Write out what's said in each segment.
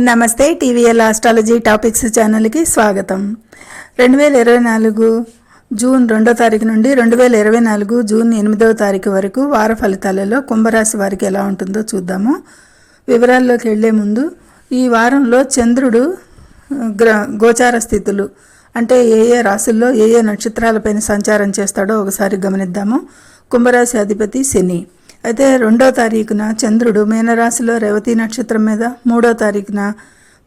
నమస్తే. TVL astrology topics ఛానల్కి స్వాగతం. 2024 జూన్ 2వ తారీఖు నుండి 2024 జూన్ 8వ తారీఖు వరకు వార ఫలితాలలో కుంభరాశి వారికి ఎలా ఉంటుందో చూద్దాము. వివరాల్లోకి వెళ్లే ముందు ఈ వారంలో చంద్రుడు గోచార స్థితులు అంటే ఏ రాశుల్లో ఏ నక్షత్రాలపైన సంచారం చేస్తాడో ఒకసారి గమనిద్దాము. కుంభరాశి అధిపతి శని. అయితే 2వ తారీఖున చంద్రుడు మీనరాశిలో రేవతి నక్షత్రం మీద, 3వ తారీఖున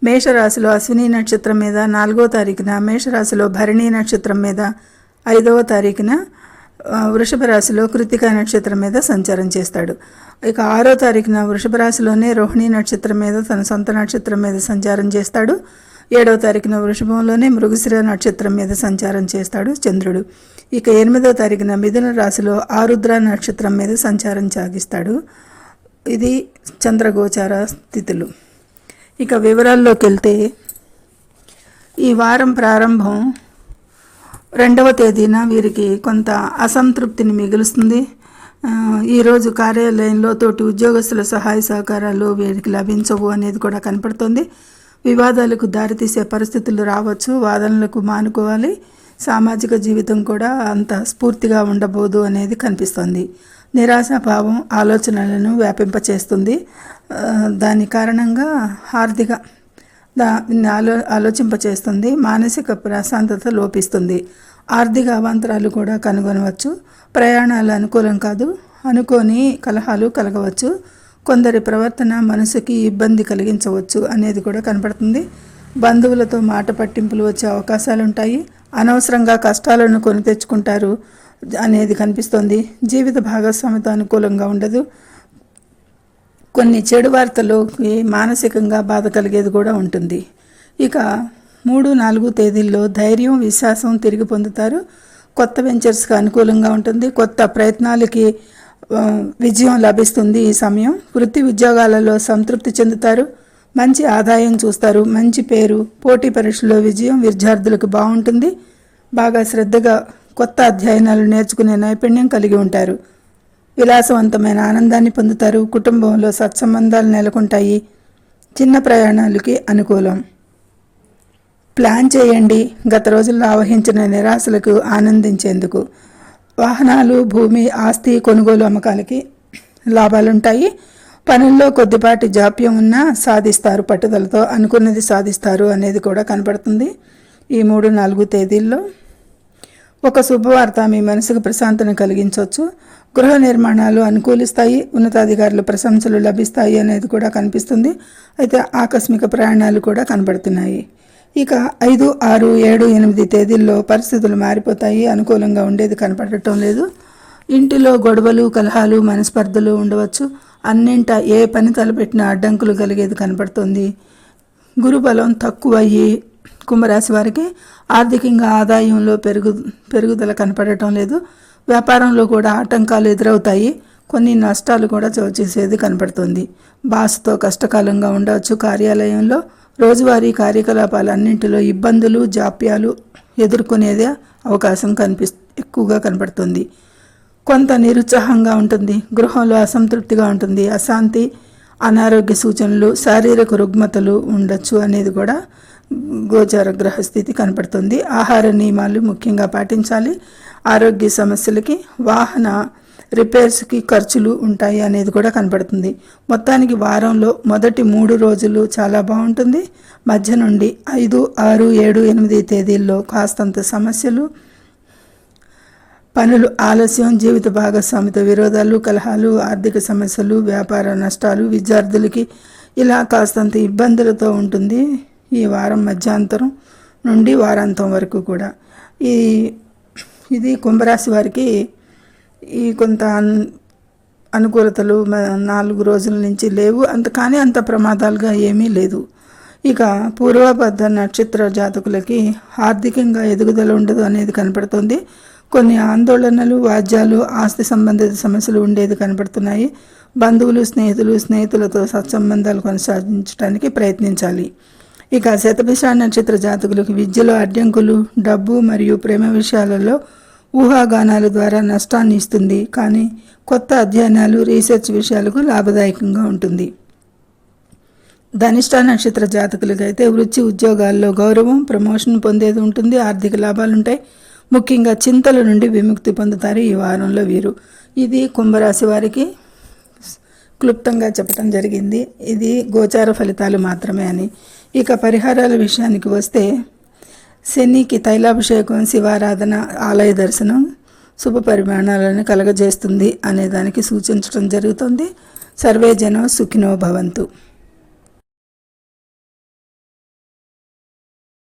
మేషరాశిలో అశ్విని నక్షత్రం మీద, 4వ తారీఖున మేషరాశిలో భరణి నక్షత్రం మీద, 5వ తారీఖున వృషభ రాశిలో కృతికా నక్షత్రం మీద సంచారం చేస్తాడు. ఇక 6వ తారీఖున వృషభ రాశిలోనే రోహిణి నక్షత్రం మీద తన సొంత నక్షత్రం మీద సంచారం చేస్తాడు. 7వ తారీఖున వృషభంలోనే మృగశిర నక్షత్రం మీద సంచారం చేస్తాడు చంద్రుడు. ఇక 8వ తారీఖున మిథున రాశిలో ఆరుద్ర నక్షత్రం మీద సంచారం సాగిస్తాడు. ఇది చంద్రగోచార స్థితులు. ఇక వివరాల్లోకి వెళ్తే ఈ వారం ప్రారంభం 2వ తేదీన వీరికి కొంత అసంతృప్తిని మిగులుస్తుంది. ఈరోజు కార్యాలయంలో తోటి ఉద్యోగస్తుల సహాయ సహకారాలు వీరికి లభించవు అనేది కూడా కనపడుతుంది. వివాదాలకు దారితీసే పరిస్థితులు రావచ్చు. వాదనలకు మానుకోవాలి. సామాజిక జీవితం కూడా అంత స్ఫూర్తిగా ఉండబోదు అనేది కనిపిస్తుంది. నిరాశాభావం ఆలోచనలను వ్యాపింపచేస్తుంది. దాని కారణంగా ఆలోచింపచేస్తుంది. మానసిక ప్రశాంతత లోపిస్తుంది. ఆర్థిక అవాంతరాలు కూడా కనుగొనవచ్చు. ప్రయాణాలు అనుకూలం కాదు. అనుకోని కలహాలు కలగవచ్చు. కొందరి ప్రవర్తన మనసుకి ఇబ్బంది కలిగించవచ్చు అనేది కూడా కనపడుతుంది. బంధువులతో మాట పట్టింపులు వచ్చే అవకాశాలు ఉంటాయి. అనవసరంగా కష్టాలను కొని తెచ్చుకుంటారు అనేది కనిపిస్తోంది. జీవిత భాగస్వామితో అనుకూలంగా ఉండదు. కొన్ని చెడు వార్తలోకి మానసికంగా బాధ కలిగేది కూడా ఉంటుంది. ఇక 3-4 తేదీల్లో ధైర్యం, విశ్వాసం తిరిగి పొందుతారు. కొత్త వెంచర్స్కి అనుకూలంగా ఉంటుంది. కొత్త ప్రయత్నాలకి విజయం లభిస్తుంది. ఈ సమయం వృత్తి ఉద్యోగాలలో సంతృప్తి చెందుతారు. మంచి ఆదాయం చూస్తారు. మంచి పేరు, పోటీ పరీక్షలో విజయం విద్యార్థులకు బాగుంటుంది. బాగా శ్రద్ధగా కొత్త అధ్యయనాలు నేర్చుకునే నైపుణ్యం కలిగి ఉంటారు. విలాసవంతమైన ఆనందాన్ని పొందుతారు. కుటుంబంలో సత్సంబంధాలు నెలకొంటాయి. చిన్న ప్రయాణాలకి అనుకూలం. ప్లాన్ చేయండి గత రోజుల్లో ఆవహించిన నిరాశలకు ఆనందించేందుకు. వాహనాలు, భూమి, ఆస్తి కొనుగోలు అమ్మకాలకి లాభాలుంటాయి. పనుల్లో కొద్దిపాటి జాప్యం ఉన్నా సాధిస్తారు. పట్టుదలతో అనుకున్నది సాధిస్తారు అనేది కూడా కనపడుతుంది. ఈ 3-4 తేదీల్లో ఒక శుభవార్త మీ మనసుకు ప్రశాంతను కలిగించవచ్చు. గృహ నిర్మాణాలు అనుకూలిస్తాయి. ఉన్నతాధికారుల ప్రశంసలు లభిస్తాయి అనేది కూడా కనిపిస్తుంది. అయితే ఆకస్మిక ప్రయాణాలు కూడా కనపడుతున్నాయి. ఇక 5, 6, 7, 8 తేదీల్లో పరిస్థితులు మారిపోతాయి. అనుకూలంగా ఉండేది కనపడటం లేదు. ఇంటిలో గొడవలు, కలహాలు, మనస్పర్ధలు ఉండవచ్చు. అన్నింట ఏ పని తలపెట్టినా అడ్డంకులు కలిగేది కనపడుతుంది. గురుబలం తక్కువయ్యి కుంభరాశి వారికి ఆర్థికంగా ఆదాయంలో పెరుగుదల కనపడటం లేదు. వ్యాపారంలో కూడా ఆటంకాలు ఎదురవుతాయి. కొన్ని నష్టాలు కూడా చవిచూసేది కనపడుతుంది. బాస్తో కష్టకాలంగా ఉండవచ్చు. కార్యాలయంలో రోజువారీ కార్యకలాపాలన్నింటిలో ఇబ్బందులు, జాప్యాలు ఎదుర్కొనేదే అవకాశం ఎక్కువగా కనపడుతుంది. కొంత నిరుత్సాహంగా ఉంటుంది. గృహంలో అసంతృప్తిగా ఉంటుంది. అశాంతి, అనారోగ్య సూచనలు, శారీరక రుగ్మతలు ఉండొచ్చు అనేది కూడా గోచార గ్రహస్థితి కనపడుతుంది. ఆహార నియమాలు ముఖ్యంగా పాటించాలి. ఆరోగ్య సమస్యలకి, వాహన రిపేర్స్కి ఖర్చులు ఉంటాయి అనేది కూడా కనపడుతుంది. మొత్తానికి వారంలో మొదటి 3 రోజులు చాలా బాగుంటుంది. మధ్య నుండి 5, 6, 7, 8 తేదీల్లో కాస్తంత సమస్యలు, పనులు ఆలస్యం, జీవిత భాగస్వామితో విరోధాలు, కలహాలు, ఆర్థిక సమస్యలు, వ్యాపార నష్టాలు, విద్యార్థులకి ఇలా కాస్తంత ఇబ్బందులతో ఉంటుంది ఈ వారం మధ్యాంతరం నుండి వారాంతం వరకు కూడా. ఇది కుంభరాశి వారికి ఈ కొంత అనుకూలతలు 4 రోజుల నుంచి లేవు. కానీ అంత ప్రమాదాలుగా ఏమీ లేదు. ఇక పూర్వబద్ధ నక్షత్ర జాతకులకి ఆర్థికంగా ఎదుగుదల ఉండదు అనేది కనపడుతుంది. కొన్ని ఆందోళనలు, వాద్యాలు, ఆస్తి సంబంధిత సమస్యలు ఉండేది కనపడుతున్నాయి. బంధువులు, స్నేహితులతో సత్సంబంధాలు కొనసాగించడానికి ప్రయత్నించాలి. ఇక శతభిష నక్షత్ర జాతకులకు విద్యలో అడ్డంకులు, డబ్బు మరియు ప్రేమ విషయాలలో ఊహాగానాల ద్వారా నష్టాన్ని ఇస్తుంది. కానీ కొత్త అధ్యయనాలు, రీసెర్చ్ విషయాలకు లాభదాయకంగా ఉంటుంది. ధనిష్ట నక్షత్ర జాతకులకైతే వృత్తి ఉద్యోగాల్లో గౌరవం, ప్రమోషన్ పొందేది ఉంటుంది. ఆర్థిక లాభాలు ఉంటాయి. ముఖ్యంగా చింతల నుండి విముక్తి పొందుతారు ఈ వారంలో వీరు. ఇది కుంభరాశి వారికి క్లుప్తంగా చెప్పడం జరిగింది. ఇది గోచార ఫలితాలు మాత్రమే అని. ఇక పరిహారాల విషయానికి వస్తే శనికి తైలాభిషేకం, శివారాధన, ఆలయ దర్శనం శుభ పరిమాణాలను కలగజేస్తుంది అనే దానికి సూచించడం జరుగుతుంది. సర్వే జనో సుఖినో భవంతు.